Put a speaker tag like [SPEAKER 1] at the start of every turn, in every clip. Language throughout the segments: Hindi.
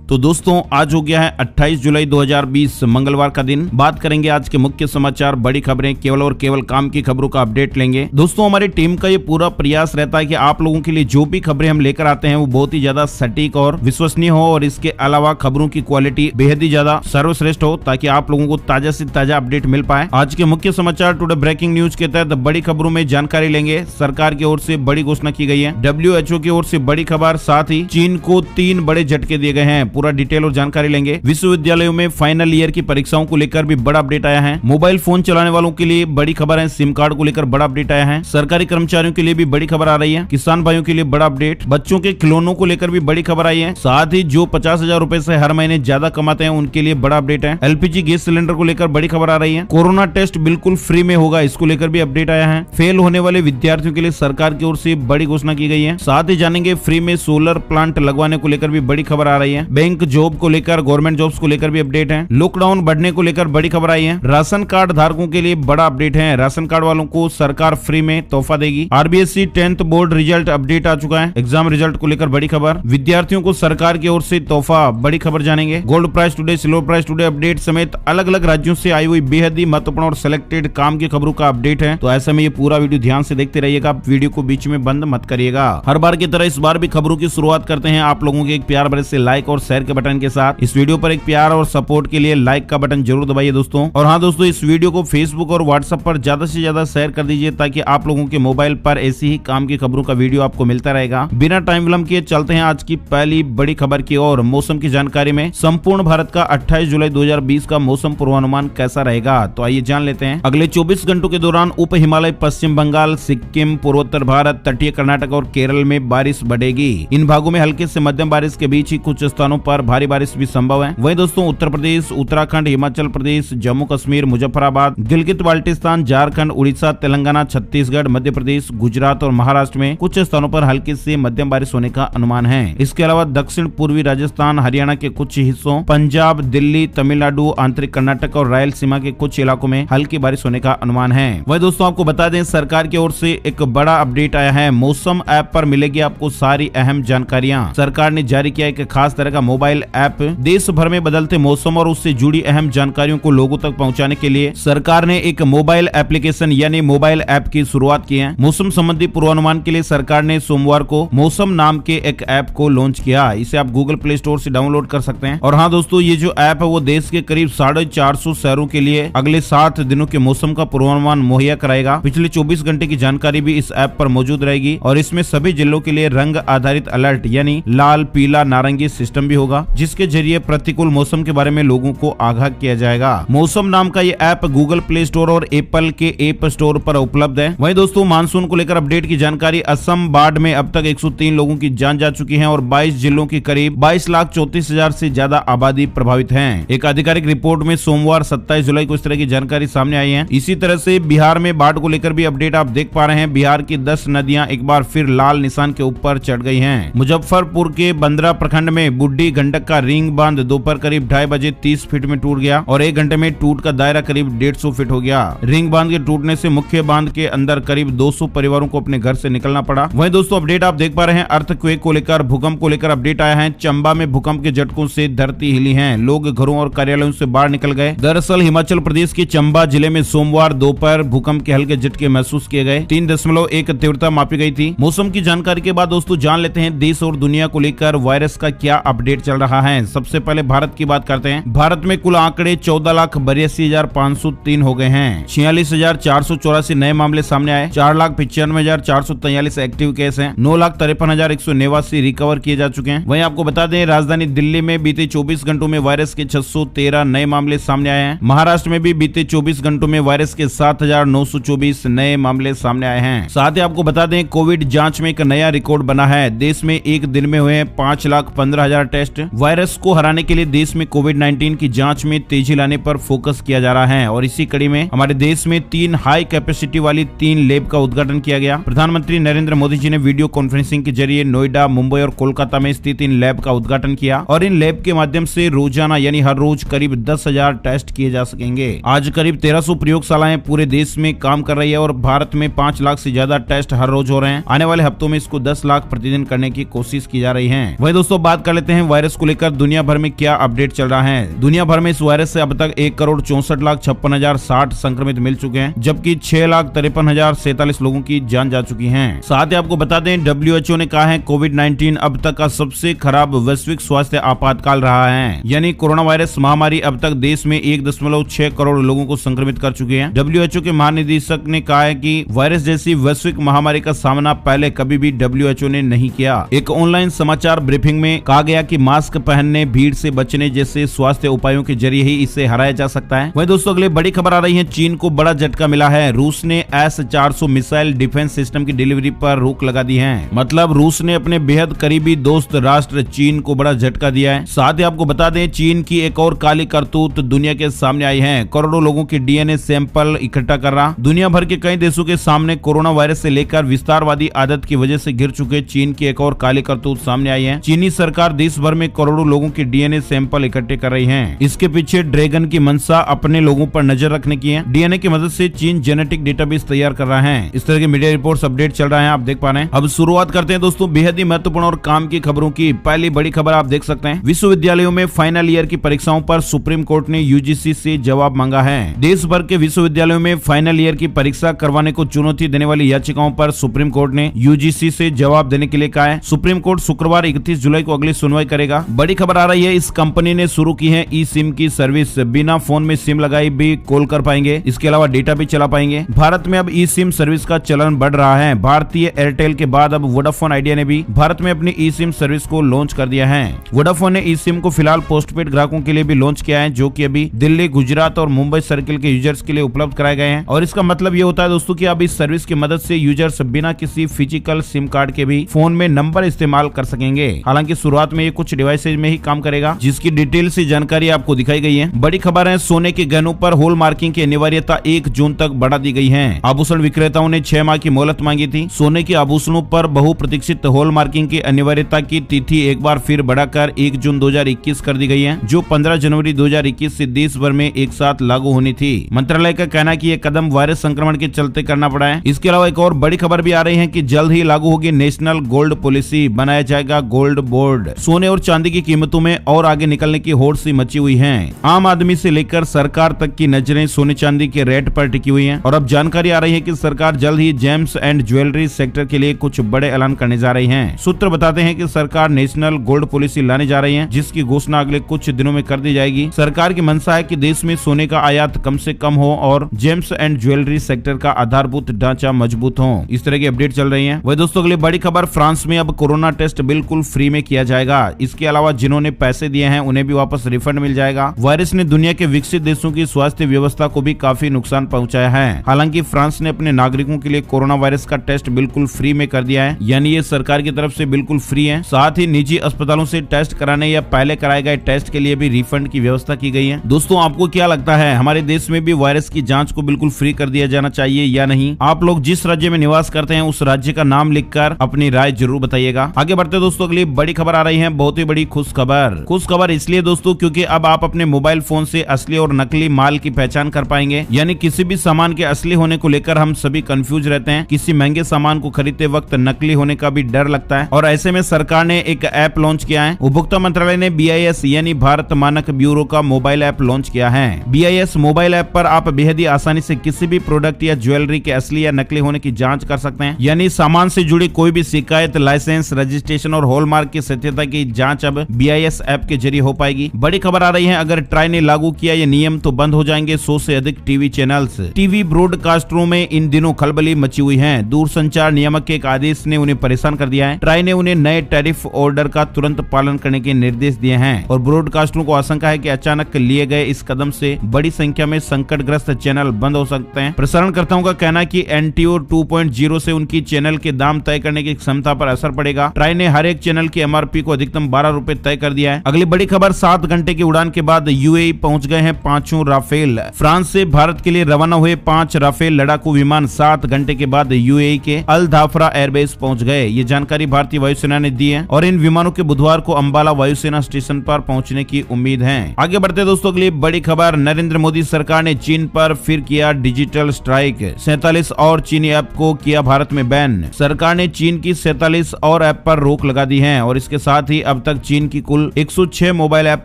[SPEAKER 1] तो दोस्तों आज हो गया है 28 जुलाई 2020 मंगलवार का दिन। बात करेंगे आज के मुख्य समाचार, बड़ी खबरें, केवल और केवल काम की खबरों का अपडेट लेंगे। दोस्तों हमारी टीम का ये पूरा प्रयास रहता है कि आप लोगों के लिए जो भी खबरें हम लेकर आते हैं वो बहुत ही ज्यादा सटीक और विश्वसनीय हो, और इसके अलावा खबरों की क्वालिटी बेहद ही ज्यादा सर्वश्रेष्ठ हो, ताकि आप लोगों को ताजा से ताजा अपडेट मिल पाए। आज के मुख्य समाचार टुडे ब्रेकिंग न्यूज के तहत बड़ी खबरों में जानकारी लेंगे। सरकार की ओर से बड़ी घोषणा की गई है, WHO की ओर से बड़ी खबर, साथ ही चीन को 3 बड़े झटके दिए गए हैं। पूरा डिटेल और जानकारी लेंगे। विश्वविद्यालयों में फाइनल ईयर की परीक्षाओं को लेकर भी बड़ा अपडेट आया है। मोबाइल फोन चलाने वालों के लिए बड़ी खबर है, सिम कार्ड को लेकर बड़ा अपडेट आया है। सरकारी कर्मचारियों के लिए भी बड़ी खबर आ रही है। किसान भाइयों के लिए बड़ा अपडेट, बच्चों के खिलौनों को लेकर भी बड़ी खबर आई है। साथ ही जो 50,000 रुपए से हर महीने ज्यादा कमाते हैं उनके लिए बड़ा अपडेट है। LPG गैस सिलेंडर को लेकर बड़ी खबर आ रही है। कोरोना टेस्ट बिल्कुल फ्री में होगा, इसको लेकर भी अपडेट आया है। फेल होने वाले विद्यार्थियों के लिए सरकार की ओर से बड़ी घोषणा की गई है। साथ ही जानेंगे फ्री में सोलर प्लांट लगवाने को लेकर भी बड़ी खबर आ रही है। बैंक जॉब को लेकर, गवर्नमेंट जॉब्स को लेकर भी अपडेट है। लॉकडाउन बढ़ने को लेकर बड़ी खबर आई है। राशन कार्ड धारकों के लिए बड़ा अपडेट है। राशन कार्ड वालों को सरकार फ्री में तोहफा देगी। RBSC 10th board result update आ चुका है। एग्जाम रिजल्ट को लेकर बड़ी खबर, विद्यार्थियों को सरकार की ओर से तोहफा, बड़ी खबर जानेंगे। Gold price today, silver price today update समेत अलग अलग राज्यों से आई हुई बेहद ही महत्वपूर्ण और सिलेक्टेड काम की खबरों का अपडेट है। तो ऐसे में ये पूरा वीडियो ध्यान से देखते रहिएगा, वीडियो को बीच में बंद मत करिएगा। हर बार की तरह इस बार भी खबरों की शुरुआत करते हैं आप लोगों के एक प्यार भरे से लाइक और शेयर के बटन के साथ। इस वीडियो पर एक प्यार और सपोर्ट के लिए लाइक का बटन जरूर दबाइए दोस्तों। और हाँ दोस्तों, इस वीडियो को फेसबुक और व्हाट्सएप पर ज्यादा से ज्यादा शेयर कर दीजिए, ताकि आप लोगों के मोबाइल पर ऐसी ही काम की खबरों का वीडियो आपको मिलता रहेगा। बिना टाइम विलंब किए चलते हैं आज की पहली बड़ी खबर की ओर। मौसम की जानकारी में संपूर्ण भारत का 28 जुलाई 2020 का मौसम पूर्वानुमान कैसा रहेगा, तो आइए जान लेते हैं। अगले 24 घंटों के दौरान उप हिमालय, पश्चिम बंगाल, सिक्किम, पूर्वोत्तर भारत, तटीय कर्नाटक और केरल में बारिश बढ़ेगी। इन भागों में हल्के से मध्यम बारिश के बीच ही कुछ स्थानों पर भारी बारिश भी संभव है। वहीं दोस्तों उत्तर प्रदेश, उत्तराखंड, हिमाचल प्रदेश, जम्मू कश्मीर, मुजफ्फराबाद, गिलगित बाल्टिस्तान, झारखंड, उड़ीसा, तेलंगाना, छत्तीसगढ़, मध्य प्रदेश, गुजरात और महाराष्ट्र में कुछ स्थानों पर हल्की से मध्यम बारिश होने का अनुमान है। इसके अलावा दक्षिण पूर्वी राजस्थान, हरियाणा के कुछ हिस्सों, पंजाब, दिल्ली, तमिलनाडु, आंतरिक कर्नाटक और रायलसीमा के कुछ इलाकों में हल्की बारिश होने का अनुमान है। वही दोस्तों आपको बता दें, सरकार की ओर से एक बड़ा अपडेट आया है। मौसम ऐप पर मिलेगी आपको सारी अहम जानकारियां। सरकार ने जारी किया एक खास तरह का मोबाइल ऐप। देश भर में बदलते मौसम और उससे जुड़ी अहम जानकारियों को लोगों तक पहुंचाने के लिए सरकार ने एक मोबाइल एप्लीकेशन यानी मोबाइल ऐप की शुरुआत की है। मौसम संबंधी पूर्वानुमान के लिए सरकार ने सोमवार को मौसम नाम के एक ऐप को लॉन्च किया। इसे आप गूगल प्ले स्टोर से डाउनलोड कर सकते हैं। और हाँ दोस्तों, ये जो ऐप है वो देश के करीब 450 शहरों के लिए अगले 7 दिनों के मौसम का पूर्वानुमान मुहैया कराएगा। पिछले 24 घंटे की जानकारी भी इस ऐप पर मौजूद रहेगी, और इसमें सभी जिलों के लिए रंग आधारित अलर्ट यानी लाल, पीला, नारंगी सिस्टम भी होगा, जिसके जरिए प्रतिकूल मौसम के बारे में लोगों को आगाह किया जाएगा। मौसम नाम का ये ऐप गूगल प्ले स्टोर और एप्पल के ऐप स्टोर पर उपलब्ध है। वहीं दोस्तों मानसून को लेकर अपडेट की जानकारी, असम बाढ़ में अब तक 103 लोगों की जान जा चुकी है और 22 जिलों की करीब 22,34,000 से ज्यादा आबादी प्रभावित है। एक आधिकारिक रिपोर्ट में सोमवार 27 जुलाई को इस तरह की जानकारी सामने आई है। इसी तरह से बिहार में बाढ़ को लेकर भी अपडेट आप देख पा रहे हैं। बिहार की 10 नदियां एक बार फिर लाल निशान के ऊपर चढ़ गई हैं। मुजफ्फरपुर के बंदरा प्रखंड में बुड्ढी गंडक का रिंग बांध दोपहर करीब 2:30 बजे 30 फीट में टूट गया और 1 घंटे में टूट का दायरा करीब 150 फीट हो गया। रिंग बांध के टूटने से मुख्य बांध के अंदर करीब 200 परिवारों को अपने घर से निकलना पड़ा। वहीं दोस्तों अपडेट आप देख पा रहे हैं, अर्थक्वेक को लेकर, भूकंप को लेकर अपडेट आया है। चंबा में भूकंप के झटकों से धरती हिली है, लोग घरों और कार्यालयों से बाहर निकल गए। दरअसल हिमाचल प्रदेश के चंबा जिले में सोमवार दोपहर भूकंप के हल्के झटके महसूस किए गए। 3.1 तीव्रता मापी गई थी। मौसम की जानकारी के बाद दोस्तों जान लेते हैं देश और दुनिया को लेकर वायरस का क्या अपडेट चल रहा है। सबसे पहले भारत की बात करते हैं। भारत में कुल आंकड़े 14,82,503 हो गए हैं। 46,484 नए मामले सामने आए। 4,95,443 एक्टिव केस हैं। 9,53,189 रिकवर किए जा चुके हैं। वहीं आपको बता दें, राजधानी दिल्ली में बीते 24 घंटों में वायरस के 613 नए मामले सामने आए हैं। महाराष्ट्र में भी बीते 24 घंटों में वायरस के 7,924 नए मामले सामने आए हैं। साथ ही आपको बता दें, कोविड जांच में एक नया रिकॉर्ड बना है। देश में एक दिन में हुए 5,15,000 टेस्ट। वायरस को हराने के लिए देश में कोविड-19 की जांच में तेजी लाने पर फोकस किया जा रहा है, और इसी कड़ी में हमारे देश में 3 हाई कैपेसिटी वाली 3 लैब का उद्घाटन किया गया। प्रधानमंत्री नरेंद्र मोदी जी ने वीडियो कॉन्फ्रेंसिंग के जरिए नोएडा, मुंबई और कोलकाता में स्थित इन लैब का उद्घाटन किया, और इन लैब के माध्यम से रोजाना यानी हर रोज करीब 10,000 टेस्ट किए जा सकेंगे। आज करीब 1300 प्रयोगशालाएं पूरे देश में काम कर रही है, और भारत में 5 लाख से ज्यादा टेस्ट हर रोज हो रहे हैं। आने वाले हफ्तों में इसको 10 लाख प्रतिदिन करने की कोशिश की जा रही है। वही दोस्तों बात कर लेते हैं वायरस को लेकर दुनिया भर में क्या अपडेट चल रहा है। दुनिया भर में इस वायरस से अब तक 1,64,56,060 संक्रमित मिल चुके हैं, जबकि 6,53,047 लोगों की जान जा चुकी है। साथ ही आपको बता दें, WHO ने कहा है कोविड-19 अब तक का सबसे खराब वैश्विक स्वास्थ्य आपातकाल रहा है। यानी कोरोना वायरस महामारी अब तक देश में 1.6 करोड़ लोगों को संक्रमित कर चुके हैं। WHO के महानिदेशक ने कहा है कि वायरस जैसी वैश्विक महामारी का सामना पहले कभी भी WHO ने नहीं किया। एक ऑनलाइन समाचार ब्रीफिंग में कहा गया कि मास्क पहनने, भीड़ से बचने जैसे स्वास्थ्य उपायों के जरिए ही इसे हराया जा सकता है। वहीं दोस्तों अगले बड़ी खबर आ रही है, चीन को बड़ा झटका मिला है। रूस ने S-400 मिसाइल डिफेंस सिस्टम की डिलीवरी पर रोक लगा दी है। मतलब रूस ने अपने बेहद करीबी दोस्त राष्ट्र चीन को बड़ा झटका दिया है। साथ ही आपको बता दें, चीन की एक और काली करतूत दुनिया के सामने आई है। करोड़ों लोगों की DNA सैंपल इकट्ठा कर रहा। दुनिया भर के कई देशों के सामने कोरोना वायरस से लेकर विस्तारवादी आदत की वजह से गिर चुके चीन की एक और काली करतूत सामने आई है। चीनी सरकार देश भर में करोड़ों लोगों की DNA सैंपल इकट्ठे कर रही है। इसके पीछे ड्रैगन की मंशा अपने लोगों पर नजर रखने की है। DNA की मदद से चीन जेनेटिक डेटाबेस तैयार कर रहा है। इस तरह के मीडिया रिपोर्ट्स अपडेट चल रहा है, आप देख पा रहे हैं। अब शुरुआत करते हैं दोस्तों बेहद ही महत्वपूर्ण और काम की खबरों की। पहली बड़ी खबर आप देख सकते हैं, विश्वविद्यालयों में फाइनल ईयर की परीक्षाओं पर सुप्रीम कोर्ट ने UGC से जवाब मांगा है। देश भर के विश्वविद्यालयों में फाइनल ईयर की परीक्षा करवाने को चुनौती देने वाली याचिकाओं पर सुप्रीम कोर्ट ने UGC से जवाब देने के लिए कहा है। सुप्रीम कोर्ट शुक्रवार 31 जुलाई को अगली सुनवाई करेगा। बड़ी खबर आ रही है, इस कंपनी ने शुरू की है eSIM की सर्विस। बिना फोन में सिम लगाई भी कॉल कर पाएंगे, इसके अलावा डेटा भी चला पाएंगे। भारत में अब eSIM सर्विस का चलन बढ़ रहा है। भारतीय एयरटेल के बाद अब वोडाफोन आइडिया ने भी भारत में अपनी eSIM सर्विस को लॉन्च कर दिया है। वोडाफोन ने eSIM को फिलहाल पोस्टपेड ग्राहकों के लिए भी लॉन्च किया है, जो कि अभी दिल्ली, गुजरात और मुंबई सर्किल के यूजर्स के लिए उपलब्ध कराए गए हैं। और इसका मतलब ये होता है दोस्तों कि अब इस सर्विस की मदद से यूजर्स बिना किसी फिजिकल सिम कार्ड के भी फोन में नंबर इस्तेमाल कर सकेंगे। हालांकि शुरुआत में ये कुछ डिवाइसेज में ही काम करेगा, जिसकी डिटेल से जानकारी आपको दिखाई गई है। बड़ी खबर है, सोने के गहनों पर हॉल मार्किंग की अनिवार्यता 1 जून तक बढ़ा दी गई है। आभूषण विक्रेताओं ने 6 माह की मोहलत मांगी थी। सोने के आभूषणों पर बहुप्रतीक्षित हॉल मार्किंग की अनिवार्यता की तिथि एक बार फिर बढ़ाकर 1 जून 2021 कर दी गई है, जो 15 जनवरी 2021 से देश भर में एक साथ लागू होनी थी। मंत्रालय का कहना है कि यह कदम वायरस संक्रमण के चलते करना पड़ा है। इसके अलावा एक और बड़ी खबर भी आ रही है कि जल्द ही लागू होगी नेशनल गोल्ड पॉलिसी, बनाया जाएगा गोल्ड बोर्ड। सोने और चांदी की कीमतों में और आगे निकलने की होड़ सी मची हुई है। आम आदमी से लेकर सरकार तक की नजरें सोने चांदी के रेट पर टिकी हुई हैं। और अब जानकारी आ रही है कि सरकार जल्द ही जेम्स एंड ज्वेलरी सेक्टर के लिए कुछ बड़े ऐलान करने जा रही है। सूत्र बताते हैं कि सरकार नेशनल गोल्ड पॉलिसी लाने जा रही है, जिसकी घोषणा अगले कुछ दिनों में कर दी जाएगी। सरकार की मंशा है कि देश में सोने का आयात कम से कम हो और जेम्स एंड ज्वेलरी सेक्टर का आधारभूत ढांचा मजबूत हो। इस तरह की अपडेट चल रही है। वही दोस्तों अगली बड़ी खबर, फ्रांस में अब कोरोना टेस्ट बिल्कुल फ्री में किया जाएगा। इसके अलावा जिन्होंने पैसे दिए हैं उन्हें भी वापस रिफंड मिल जाएगा। वायरस ने दुनिया के विकसित देशों की स्वास्थ्य व्यवस्था को भी काफी नुकसान पहुंचाया है। हालांकि फ्रांस ने अपने नागरिकों के लिए कोरोना वायरस का टेस्ट बिल्कुल फ्री में कर दिया है, यानी ये सरकार की तरफ से बिल्कुल फ्री है। साथ ही निजी अस्पतालों से टेस्ट कराने या पहले कराए गए टेस्ट के लिए भी रिफंड की व्यवस्था की गई है। दोस्तों आपको क्या लगता है, हमारे देश में भी वायरस की जांच को बिल्कुल फ्री कर दिया जाना चाहिए या नहीं? आप लोग जिस राज्य में निवास करते हैं उस राज्य का नाम लिखकर अपनी राय जरूर बताइएगा। आगे बढ़ते दोस्तों अगली बड़ी खबर आ रही है, बहुत ही बड़ी खुश खबर। खुश खबर इसलिए दोस्तों क्योंकि अब आप अपने मोबाइल फोन से असली और नकली माल की पहचान कर पाएंगे। यानी किसी भी सामान के असली होने को लेकर हम सभी कंफ्यूज रहते हैं। किसी महंगे सामान को खरीदते वक्त नकली होने का भी डर लगता है, और ऐसे में सरकार ने एक ऐप लॉन्च किया है। उपभोक्ता मंत्रालय ने BIS यानी भारत मानक ब्यूरो का मोबाइल ऐप लॉन्च किया है। BIS मोबाइल ऐप पर आप बेहद ही आसानी से किसी भी प्रोडक्ट या ज्वेलरी के असली या नकली होने की जांच कर सकते हैं। यानी सामान से जुड़ी कोई भी शिकायत, लाइसेंस, रजिस्ट्रेशन और हॉलमार्क की सत्यता की जांच अब BIS ऐप के जरिए हो पाएगी। बड़ी खबर आ रही है, अगर ट्राई ने लागू किया ये नियम तो बंद हो जाएंगे 100 से अधिक टीवी चैनल्स। टीवी ब्रॉडकास्टरों में इन दिनों खलबली मची हुई है। दूरसंचार नियामक के एक आदेश ने उन्हें परेशान कर दिया है। ट्राई ने उन्हें नए टैरिफ ऑर्डर का तुरंत पालन करने के निर्देश दिए हैं, और ब्रॉडकास्टरों को आशंका है कि अचानक लिए गए इस कदम से बड़ी संख्या में संकटग्रस्त चैनल बंद हो सकते हैं। प्रसारणकर्ताओं का कहना है कि NTO 2.0 से उनकी चैनल के दाम तय करने की क्षमता पर असर पड़ेगा। ट्राई ने हर एक चैनल की MRP को अधिकतम 12 रुपए तय कर दिया है। अगली बड़ी खबर, 7 घंटे की उड़ान के बाद UAE पहुंच गए हैं 5 राफेल। फ्रांस से भारत के लिए रवाना हुए 5 राफेल लड़ाकू विमान 7 घंटे के बाद UAE के अल धाफरा एयरबेस पहुंच गए। ये जानकारी भारतीय वायुसेना ने दी है, और इन विमानों के बुधवार को अंबाला वायुसेना स्टेशन पर पहुंचने की उम्मीद है। आगे बढ़ते दोस्तों अगली बड़ी खबर, नरेंद्र मोदी सरकार ने चीन पर फिर किया डिजिटल स्ट्राइक। 47 और चीनी ऐप को किया भारत में बैन। सरकार ने चीन की 47 और ऐप पर रोक लगा दी है, और इसके साथ ही अब तक चीन की कुल 106 मोबाइल ऐप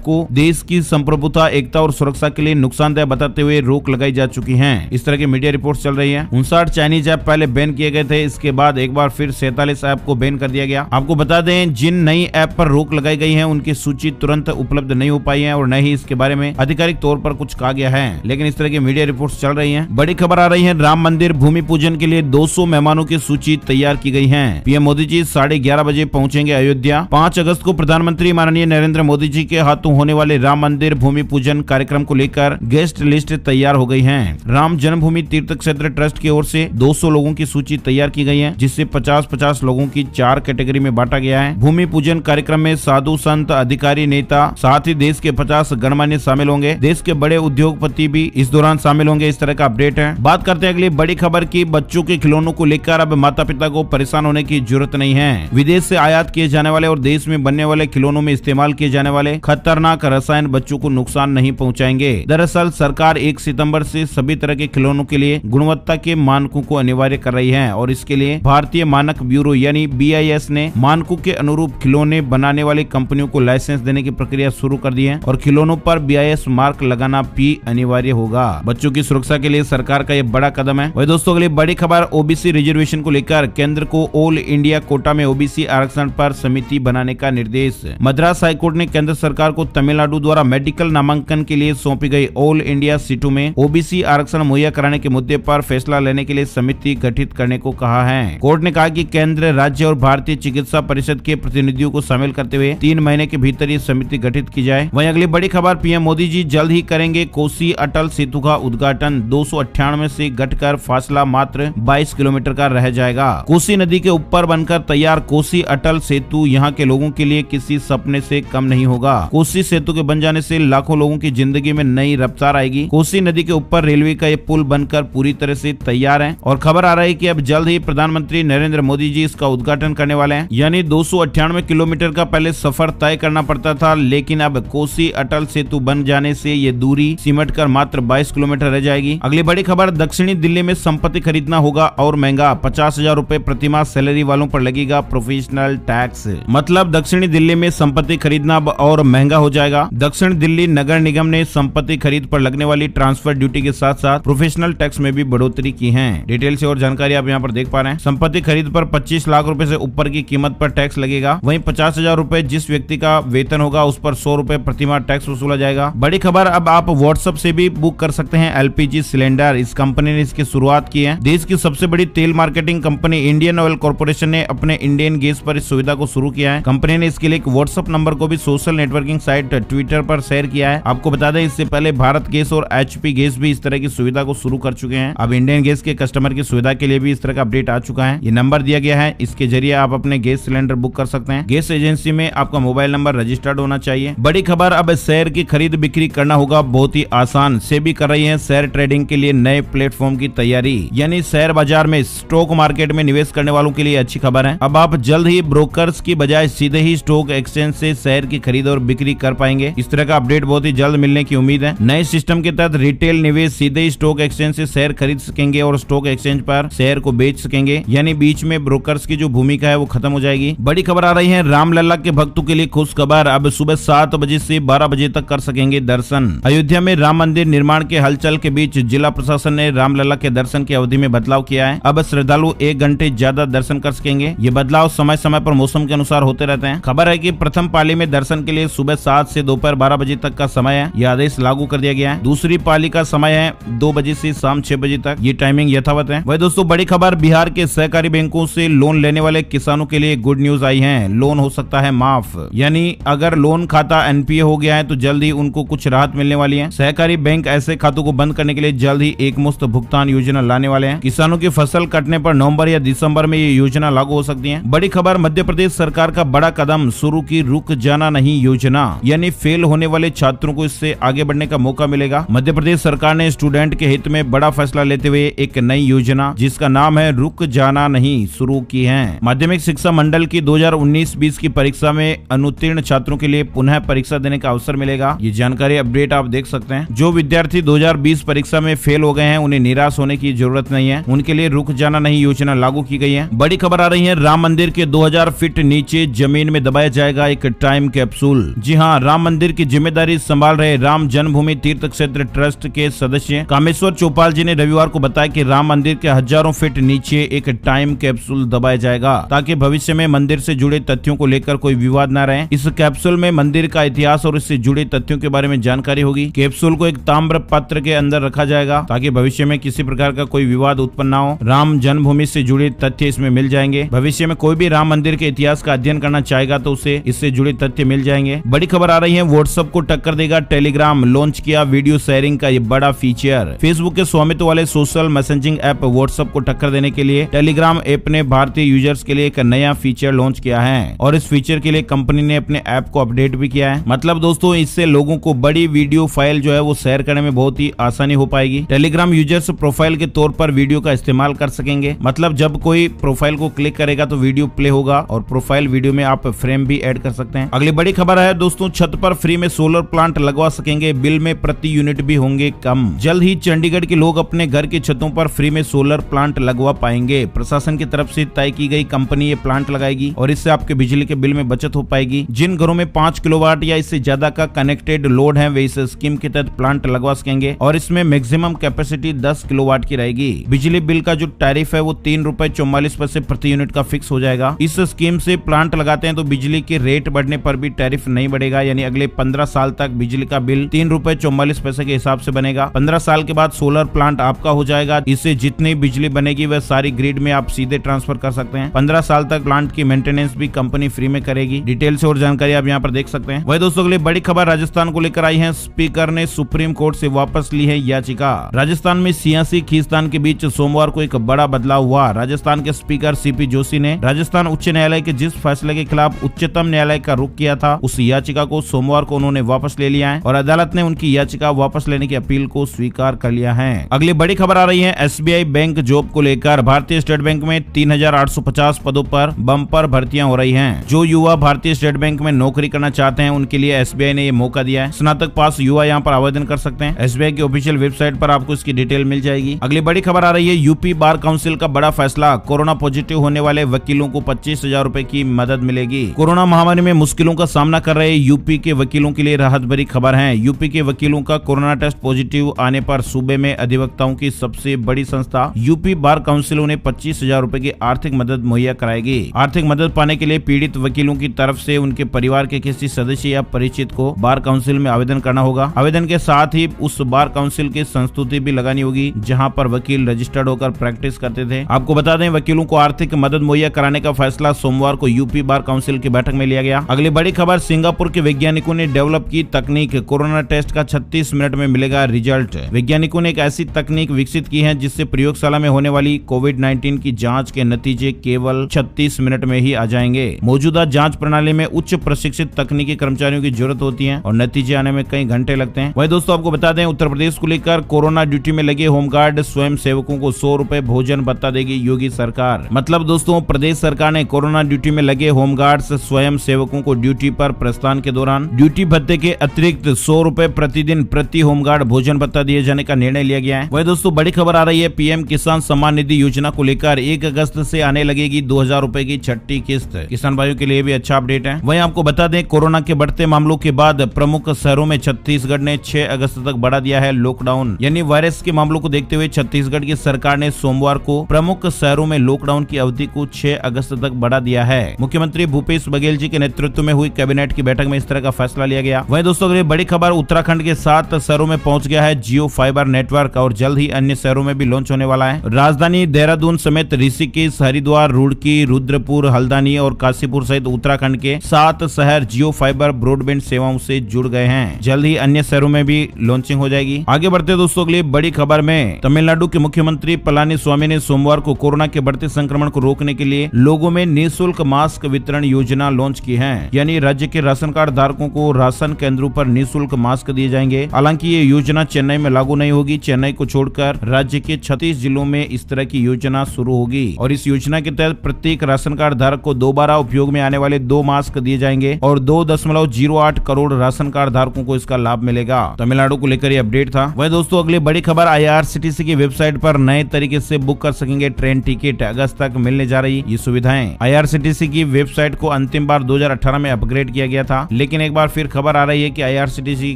[SPEAKER 1] को देश की संप्रभुता, एकता और सुरक्षा के लिए नुकसानदेह बताते हुए रोक लगाई जा चुकी है। इस तरह की मीडिया रिपोर्ट्स चल रही है। 59 चाइनीज ऐप पहले बैन किए गए थे, इसके बाद एक बार फिर 47 ऐप को बैन कर दिया गया। आपको बता दें, जिन नई ऐप पर रोक लगाई गई है उनकी सूची तुरंत उपलब्ध नहीं हो पाई है और न ही इसके बारे में आधिकारिक तौर पर कुछ कहा गया है, लेकिन इस तरह की मीडिया रिपोर्ट्स चल रही हैं। बड़ी खबर आ रही है, राम मंदिर भूमि पूजन के लिए 200 मेहमानों की सूची तैयार की गई है। पीएम मोदी जी 11:30 बजे पहुंचेंगे अयोध्या। 5 अगस्त को प्रधानमंत्री माननीय नरेंद्र मोदी जी के हाथों होने वाले राम मंदिर भूमि पूजन कार्यक्रम को लेकर गेस्ट लिस्ट तैयार हो गई है। राम जन्मभूमि तीर्थ क्षेत्र ट्रस्ट की ओर से 200 लोगों की सूची तैयार की गई है, जिससे 50-50 लोगों की 4 कैटेगरी में बांटा गया है। भूमि पूजन कार्यक्रम में साधु संत, अधिकारी, नेता, साथ ही देश के 50 गणमान्य शामिल होंगे। देश के बड़े उद्योगपति भी इस दौरान शामिल होंगे। इस तरह का अपडेट है। बात करते हैं अगली बड़ी खबर की। बच्चों के खिलौनों को लेकर अब माता पिता को परेशान होने की जरूरत नहीं है। विदेश से आयात किए जाने वाले और देश में बनने वाले खिलौनों में इस्तेमाल किए जाने वाले खतरनाक रसायन बच्चों को नुकसान नहीं पहुंचाएंगे। दरअसल सरकार 1 सितंबर से सभी तरह के खिलौनों के लिए गुणवत्ता के मानकों को अनिवार्य कर रही है और इसके लिए भारतीय मानक ब्यूरो यानी BIS ने मानकों के अनुरूप खिलौने बनाने वाली कंपनियों को लाइसेंस देने की प्रक्रिया शुरू कर दी है और खिलौनों पर BIS मार्क लगाना भी अनिवार्य होगा। बच्चों की सुरक्षा के लिए सरकार का यह बड़ा कदम है। वही दोस्तों अगली बड़ी खबर, OBC रिजर्वेशन को लेकर केंद्र को ऑल इंडिया कोटा में OBC आरक्षण पर समिति बनाने का निर्देश। मद्रास हाईकोर्ट ने केंद्र सरकार को तमिलनाडु द्वारा मेडिकल नामांकन के लिए सौंपी गई ऑल इंडिया सीटों में OBC आरक्षण मुहैया कराने के मुद्दे पर फैसला लेने के लिए समिति गठित करने को कहा है। कोर्ट ने कहा कि केंद्र, राज्य और भारतीय चिकित्सा परिषद के प्रतिनिधियों को शामिल करते हुए 3 महीने के भीतर ये समिति गठित की जाए। वहीं अगली बड़ी खबर, पीएम मोदी जी जल्द ही करेंगे कोसी अटल सेतु का उद्घाटन। 298 से घटकर फासला मात्र 22 किलोमीटर का रह जाएगा। कोसी नदी के ऊपर बनकर तैयार कोसी अटल सेतु यहाँ के लोगों के लिए किसी सपने से कम नहीं होगा। कोसी सेतु के बन जाने से लाखों लोगों की जिंदगी में नई रफ्तार आएगी। कोसी नदी के ऊपर रेलवे का ये पुल बनकर पूरी तरह से तैयार है और खबर आ रही है कि अब जल्द ही प्रधानमंत्री नरेंद्र मोदी जी इसका उद्घाटन करने वाले हैं। यानी 298 किलोमीटर का पहले सफर तय करना पड़ता था, लेकिन अब कोसी अटल सेतु बन जाने से ये दूरी सिमट कर मात्र 22 किलोमीटर रह जाएगी। अगली बड़ी खबर, दक्षिणी दिल्ली में संपत्ति खरीदना होगा और महंगा। 50,000 रूपए प्रतिमाह सैलरी वालों पर लगेगा प्रोफेशनल टैक्स। मतलब दक्षिणी दिल्ली में संपत्ति खरीदना अब और महंगा हो जाएगा। दक्षिण दिल्ली नगर निगम ने संपत्ति खरीद पर लगने वाली ट्रांसफर ड्यूटी के साथ साथ प्रोफेशनल टैक्स में भी बढ़ोतरी की है। डिटेल से और जानकारी आप यहाँ पर देख पा रहे हैं। संपत्ति खरीद पर 25 लाख रुपए से ऊपर की कीमत पर टैक्स लगेगा। वहीं 50,000 रूपए जिस व्यक्ति का वेतन होगा उस पर 100 रूपए प्रतिमाह टैक्स वसूला जाएगा। बड़ी खबर, अब आप व्हाट्सएप से भी बुक कर सकते हैं LPG सिलेंडर। इस कंपनी ने इसकी शुरुआत की है। देश की सबसे बड़ी तेल marketing company Indian oil corporation ने अपने इंडियन गैस पर इस सुविधा को शुरू किया है। कंपनी ने इसके लिए एक व्हाट्सएप नंबर को भी सोशल नेटवर्किंग साइट ट्विटर पर शेयर किया है। आपको बता दें, इससे पहले भारत गैस और HP गैस भी इस तरह की सुविधा को शुरू कर चुके हैं। अब इंडियन गैस के कस्टमर की सुविधा के लिए भी इस तरह का अपडेट आ चुका है। ये नंबर दिया गया है, इसके जरिए आप अपने गैस सिलेंडर बुक कर सकते हैं। गैस एजेंसी में आपका मोबाइल नंबर रजिस्टर्ड होना चाहिए। बड़ी खबर, अब शेयर की खरीद बिक्री करना होगा बहुत ही आसान। सेबी कर रही है शेयर ट्रेडिंग के लिए नए प्लेटफॉर्म की तैयारी। यानी शेयर बाजार में, स्टॉक मार्केट में निवेश करने वालों के लिए अच्छी खबर है। अब आप जल्द ही ब्रोकर्स की बजाय सीधे ही स्टॉक एक्सचेंज से शेयर की खरीद और बिक्री कर पाएंगे। इस तरह का अपडेट बहुत ही जल्द मिलने की उम्मीद है। नए सिस्टम के तहत रिटेल निवेश सीधे ही स्टॉक एक्सचेंज से शेयर खरीद सकेंगे और स्टॉक एक्सचेंज पर शेयर को बेच सकेंगे। यानी बीच में ब्रोकर्स की जो भूमिका है वो खत्म हो जाएगी। बड़ी खबर आ रही है, रामलला के भक्तों के लिए खुश खबर। अब सुबह 7 बजे से 12 बजे तक कर सकेंगे दर्शन। अयोध्या में राम मंदिर निर्माण के हलचल के बीच जिला प्रशासन ने रामलला के दर्शन की अवधि में बदलाव किया है। अब श्रद्धालु 1 घंटे ज्यादा दर्शन कर सकेंगे। ये बदलाव समय समय पर मौसम के अनुसार होते रहते हैं। खबर है कि प्रथम पाली में दर्शन के लिए सुबह 7 से दोपहर 12 बजे तक का समय है। यह आदेश लागू कर दिया गया है। दूसरी पाली का समय है 2 बजे से शाम 6 बजे तक। ये टाइमिंग यथावत है। वही दोस्तों बड़ी खबर, बिहार के सहकारी बैंकों से लोन लेने वाले किसानों के लिए गुड न्यूज आई है। लोन हो सकता है माफ। यानी अगर लोन खाता NPA हो गया है तो जल्द ही उनको कुछ राहत मिलने वाली है। सहकारी बैंक ऐसे खातों को बंद करने के लिए जल्द ही एक मुश्त भुगतान योजना लाने वाले हैं। किसानों की फसल कटने पर नवंबर या दिसंबर में ये योजना लागू हो सकती है। बड़ी खबर, मध्य प्रदेश सरकार का बड़ा कदम, शुरू की रुक जाना नहीं योजना। यानी फेल होने वाले छात्रों को इससे आगे बढ़ने का मौका मिलेगा। मध्य प्रदेश सरकार ने स्टूडेंट के हित में बड़ा फैसला लेते हुए एक नई योजना जिसका नाम है रुक जाना नहीं शुरू की है। माध्यमिक शिक्षा मंडल की 2019-20 की परीक्षा में अनुत्तीर्ण छात्रों के लिए पुनः परीक्षा देने का अवसर मिलेगा। ये जानकारी अपडेट आप देख सकते हैं। जो विद्यार्थी 2020 परीक्षा में फेल हो गए हैं उन्हें निराश होने की जरूरत नहीं है। उनके लिए रुक जाना नहीं योजना लागू की गई है। बड़ी खबर आ रही है, राम मंदिर के 2000 फीट नीचे जमीन में दबाए जाएगा एक टाइम कैप्सूल। जी हाँ, राम मंदिर की जिम्मेदारी संभाल रहे राम जन्मभूमि तीर्थ क्षेत्र ट्रस्ट के सदस्य कामेश्वर चौपाल जी ने रविवार को बताया कि राम मंदिर के हजारों फीट नीचे एक टाइम कैप्सूल दबाया जाएगा ताकि भविष्य में मंदिर से जुड़े तथ्यों को लेकर कोई विवाद न रहे। इस कैप्सूल में मंदिर का इतिहास और इससे जुड़े तथ्यों के बारे में जानकारी होगी। कैप्सूल को एक ताम्र पात्र के अंदर रखा जाएगा ताकि भविष्य में किसी प्रकार का कोई विवाद उत्पन्न न हो। राम जन्मभूमि से जुड़े तथ्य इसमें मिल जाएंगे। भविष्य में कोई भी राम मंदिर के इतिहास का अध्ययन करना चाहेगा तो उसे इससे जुड़े तथ्य मिल जाएंगे। बड़ी खबर आ रही है, व्हाट्सएप को टक्कर देगा टेलीग्राम। लॉन्च किया वीडियो शेयरिंग का ये बड़ा फीचर। फेसबुक के स्वामित्व वाले सोशल मैसेजिंग ऐप व्हाट्सएप को टक्कर देने के लिए टेलीग्राम ऐप ने भारतीय यूजर्स के लिए एक नया फीचर लॉन्च किया है और इस फीचर के लिए कंपनी ने अपने ऐप को अपडेट भी किया है। मतलब दोस्तों, इससे लोगों को बड़ी वीडियो फाइल जो है वो शेयर करने में बहुत ही आसानी हो पाएगी। टेलीग्राम यूजर्स प्रोफाइल के तौर पर वीडियो का इस्तेमाल कर सकेंगे। मतलब जब कोई प्रोफाइल को क्लिक करेगा तो वीडियो प्ले होगा और प्रोफाइल वीडियो में आप फ्रेम भी ऐड कर सकते हैं। अगली बड़ी खबर है दोस्तों, छत पर फ्री में सोलर प्लांट लगवा सकेंगे, बिल में प्रति यूनिट भी होंगे कम। जल्द ही चंडीगढ़ के लोग अपने घर की छतों पर फ्री में सोलर प्लांट लगवा पाएंगे। प्रशासन की तरफ से तय की गई कंपनी ये प्लांट लगाएगी और इससे आपके बिजली के बिल में बचत हो पाएगी। जिन घरों में 5 किलोवाट या इससे ज्यादा का कनेक्टेड लोड है वे इस स्कीम के तहत प्लांट लगवा सकेंगे और इसमें मैक्सिमम कैपेसिटी 10 किलोवाट की रहेगी। बिजली बिल का जो टैरिफ है वो ₹3.44 प्रति यूनिट का फिक्स हो जाएगा। इस स्कीम से प्लांट लगाते हैं तो बिजली के रेट बढ़ने पर भी टैरिफ नहीं बढ़ेगा, यानी अगले 15 साल तक बिजली का बिल ₹3.44 के हिसाब से बनेगा। 15 साल के बाद सोलर प्लांट आपका हो जाएगा। इससे जितनी बिजली बनेगी वह सारी ग्रिड में आप सीधे ट्रांसफर कर सकते हैं। 15 साल तक प्लांट की मेंटेनेंस भी कंपनी फ्री में करेगी। डिटेल से और जानकारी आप यहाँ पर देख सकते हैं। वही दोस्तों, अगली बड़ी खबर राजस्थान को लेकर आई है। स्पीकर ने सुप्रीम कोर्ट से वापस ली है याचिका। राजस्थान में सियासी खींचतान के बीच सोमवार को एक बड़ा बदलाव हुआ। राजस्थान के स्पीकर सीपी जोशी ने राजस्थान उच्च न्यायालय के जिस फैसले के खिलाफ उच्चतम न्यायालय का रुख किया था उस याचिका को सोमवार को उन्होंने वापस ले लिया है और अदालत ने उनकी याचिका वापस लेने की अपील को स्वीकार कर लिया है। अगली बड़ी खबर आ रही है एसबीआई बैंक जॉब को लेकर। भारतीय स्टेट बैंक में 3850 पदों पर बम्पर भर्तियां हो रही हैं। जो युवा भारतीय स्टेट बैंक में नौकरी करना चाहते हैं उनके लिए एसबीआई ने ये मौका दिया है। स्नातक पास युवा यहाँ पर आवेदन कर सकते हैं। एसबीआई की ऑफिशियल वेबसाइट पर आपको इसकी डिटेल मिल जाएगी। अगली बड़ी खबर आ रही है यूपी बार काउंसिल का बड़ा फैसला। कोरोना पॉजिटिव होने वाले वकीलों को 25,000 रुपए की मदद मिलेगी। कोरोना महामारी में मुश्किलों का सामना कर रहे यूपी के वकीलों के लिए राहत भरी खबर है। यूपी के वकीलों का कोरोना टेस्ट पॉजिटिव आने पर सूबे में अधिवक्ताओं की सबसे बड़ी संस्था यूपी बार काउंसिल उन्हें 25,000 रुपए की आर्थिक मदद मुहैया कराएगी। आर्थिक मदद पाने के लिए पीड़ित वकीलों की तरफ से उनके परिवार के किसी सदस्य या परिचित को बार काउंसिल में आवेदन करना होगा। आवेदन के साथ ही उस बार काउंसिल की संस्तुति भी लगानी होगी जहां पर वकील रजिस्टर्ड होकर प्रैक्टिस करते थे। आपको बता दें, वकीलों को आर्थिक मदद मुहैया कराने का फैसला सोमवार को यूपी बार काउंसिल की बैठक में लिया गया। अगली बड़ी खबर, सिंगापुर के वैज्ञानिकों ने डेवलप की तकनीक। कोरोना टेस्ट का 36 मिनट में मिलेगा रिजल्ट। वैज्ञानिकों ने एक ऐसी तकनीक विकसित की है जिससे प्रयोगशाला में होने वाली कोविड-19 की जांच के नतीजे केवल 36 मिनट में ही आ जाएंगे। मौजूदा जांच प्रणाली में उच्च प्रशिक्षित तकनीकी कर्मचारियों की जरूरत होती है और नतीजे आने में कई घंटे लगते हैं। वही दोस्तों, आपको बता दें, उत्तर प्रदेश को लेकर कोरोना ड्यूटी में लगे होमगार्ड स्वयं सेवकों को 100 रुपए भोजन भत्ता देगी योगी सरकार। मतलब दोस्तों, प्रदेश सरकार ने कोरोना ड्यूटी में लगे होमगार्ड स्वयं सेवकों को ड्यूटी पर प्रस्थान के दौरान ड्यूटी भत्ते के अतिरिक्त 100 रुपए प्रतिदिन प्रति होमगार्ड भोजन भत्ता दिए जाने का निर्णय लिया गया है। वही दोस्तों, बड़ी खबर आ रही है पीएम किसान सम्मान निधि योजना को लेकर। 1 अगस्त से आने लगेगी 2,000 रुपए की छठी किस्त। किसान भाइयों के लिए भी अच्छा अपडेट है। वहीं आपको बता दें, कोरोना के बढ़ते मामलों के बाद प्रमुख शहरों में छत्तीसगढ़ ने 6 अगस्त तक बढ़ा दिया है लॉकडाउन। यानी वायरस के मामलों को देखते हुए छत्तीसगढ़ की सरकार ने सोमवार को प्रमुख शहरों में लॉकडाउन की अवधि को 6 अगस्त तक बढ़ा दिया है। मुख्यमंत्री भूपेश बघेल जी के नेतृत्व में हुई कैबिनेट की बैठक में इस तरह का फैसला लिया गया। वहीं दोस्तों, अगली बड़ी खबर, उत्तराखंड के 7 शहरों में पहुंच गया है जियो फाइबर नेटवर्क और जल्द ही अन्य शहरों में भी लॉन्च होने वाला है। राजधानी देहरादून समेत ऋषिकेश, हरिद्वार, रुड़की, रुद्रपुर, हल्द्वानी और काशीपुर सहित उत्तराखंड के 7 शहर जियो फाइबर ब्रॉडबैंड सेवाओं से जुड़ गए हैं। जल्द ही अन्य शहरों में भी लॉन्चिंग हो जाएगी। आगे बढ़ते दोस्तों, अगली बड़ी खबर में तमिलनाडु के मुख्यमंत्री पलानीस्वामी ने सोमवार को कोरोना के बढ़ते संक्रमण को रोकने के लिए लोगों में निःशुल्क मास्क वितरण योजना लॉन्च की है। यानी राज्य के राशन कार्ड धारकों को राशन केंद्रों पर निःशुल्क मास्क दिए जाएंगे। हालांकि ये योजना चेन्नई में लागू नहीं होगी। चेन्नई को छोड़कर राज्य के 36 जिलों में इस तरह की योजना शुरू होगी और इस योजना के तहत प्रत्येक राशन कार्ड धारक को दोबारा उपयोग में आने वाले 2 मास्क दिए जाएंगे और 2.08 करोड़ राशन कार्ड धारकों को इसका लाभ मिलेगा। तमिलनाडु को लेकर ये अपडेट था। वह दोस्तों, अगली बड़ी खबर, IRCTC की वेबसाइट पर नए तरीके से बुक कर सकेंगे ट्रेन टिकट। अगस्त तक मिलने जा रही ये सुविधाएं। IRCTC की वेबसाइट को अंतिम अंतिम बार 2018 में अपग्रेड किया गया था, लेकिन एक बार फिर खबर आ रही है कि IRCTC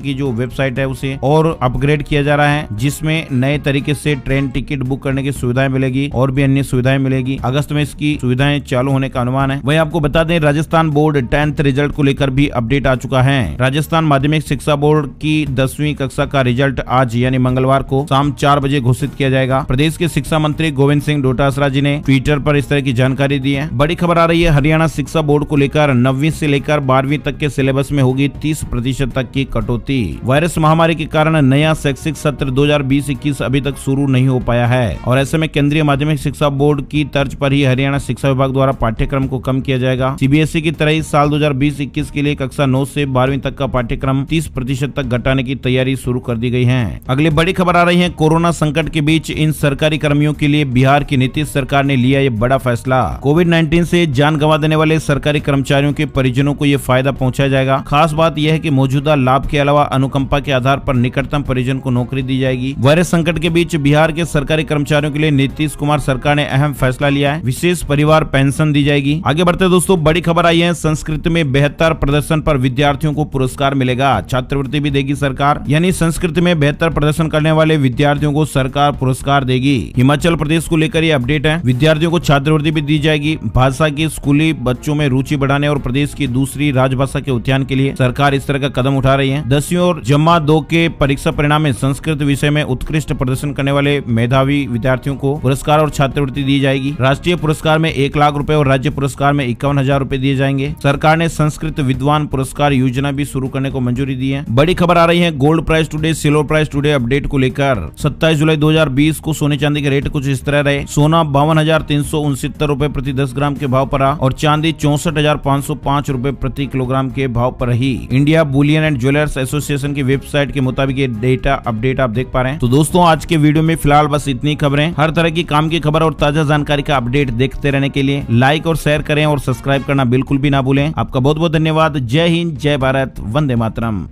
[SPEAKER 1] की जो वेबसाइट है उसे और अपग्रेड किया जा रहा है, जिसमें नए तरीके से ट्रेन टिकट बुक करने की सुविधाएं मिलेगी और भी अन्य सुविधाएं मिलेगी। अगस्त में इसकी सुविधाएं चालू होने का अनुमान है। वहीं आपको बता दें, राजस्थान बोर्ड 10th रिजल्ट को लेकर भी अपडेट आ चुका है। राजस्थान माध्यमिक शिक्षा बोर्ड की 10वीं कक्षा का रिजल्ट आज यानी मंगलवार को शाम 4 बजे घोषित किया जाएगा। प्रदेश के शिक्षा मंत्री गोविंद सिंह डोटासरा जी ने ट्विटर पर इस तरह की जानकारी दी है। बड़ी खबर आ रही है हरियाणा शिक्षा बोर्ड को लेकर 9वीं से लेकर 12वीं तक के सिलेबस में होगी 30% तक की कटौती। वायरस महामारी के कारण नया शैक्षिक सत्र 2020-21 अभी तक शुरू नहीं हो पाया है और ऐसे में केंद्रीय माध्यमिक शिक्षा बोर्ड की तर्ज पर ही हरियाणा शिक्षा विभाग द्वारा पाठ्यक्रम को कम किया जाएगा। CBSE की तरह इस साल 2020-21 के लिए कक्षा 9 से 12वीं तक का पाठ्यक्रम 30% तक घटाने की तैयारी शुरू कर दी गई है। अगली बड़ी खबर आ रही है कोरोना संकट के बीच इन सरकारी कर्मियों के लिए बिहार की नीतीश सरकार ने लिया ये बड़ा फैसला। कोविड-19 से जान गंवा देने वाले सरकारी कर्मचारियों के परिजनों को ये फायदा पहुंचाया जाएगा। खास बात यह है कि मौजूदा लाभ के अलावा अनुकंपा के आधार पर निकटतम परिजन को नौकरी दी जाएगी। वायरस संकट के बीच बिहार के सरकारी कर्मचारियों के लिए नीतीश कुमार सरकार ने अहम फैसला लिया है। विशेष परिवार पेंशन दी जाएगी। आगे बढ़ते दोस्तों, बड़ी खबर आई है संस्कृत में बेहतर प्रदर्शन पर विद्यार्थियों को पुरस्कार मिलेगा। छात्रवृत्ति भी देगी सरकार, यानी संस्कृत में बेहतर प्रदर्शन करने वाले विद्यार्थियों को सरकार पुरस्कार देगी। हिमाचल प्रदेश को लेकर ये अपडेट है। विद्यार्थियों को छात्रवृत्ति भी दी जाएगी। भाषा की स्कूली बच्चों में रुचि बढ़ाने और प्रदेश की दूसरी राजभाषा के उत्थान के लिए सरकार इस तरह का कदम उठा रही है। 10वीं और जमा 2 के परीक्षा परिणाम में संस्कृत विषय में उत्कृष्ट प्रदर्शन करने वाले मेधावी विद्यार्थियों को पुरस्कार और छात्रवृत्ति दी जाएगी। राष्ट्रीय पुरस्कार में 1 लाख रुपए और राज्य पुरस्कार में 51,000 रुपए दिए जाएंगे। सरकार ने संस्कृत विद्वान पुरस्कार योजना भी शुरू करने को मंजूरी दी है। बड़ी खबर आ रही है gold price today silver price today update को लेकर। 27 जुलाई 2020 को सोने चांदी के रेट कुछ इस तरह रहे। सोना 52,369 रुपए प्रति 10 ग्राम के भाव पर रहा और चांदी 64,505 रुपए प्रति किलोग्राम के भाव पर रही। India Boolean and jewellers association की वेबसाइट के मुताबिक ये डेटा अपडेट आप देख पा रहे हैं। तो दोस्तों, आज के वीडियो में फिलहाल बस इतनी खबरें। हर तरह की काम की खबर और ताजा जानकारी का अपडेट देखते रहने के लिए लाइक और शेयर करें और सब्सक्राइब करना बिल्कुल भी ना भूलें। आपका बहुत बहुत धन्यवाद। जय हिंद, जय भारत, वंदे मातरम।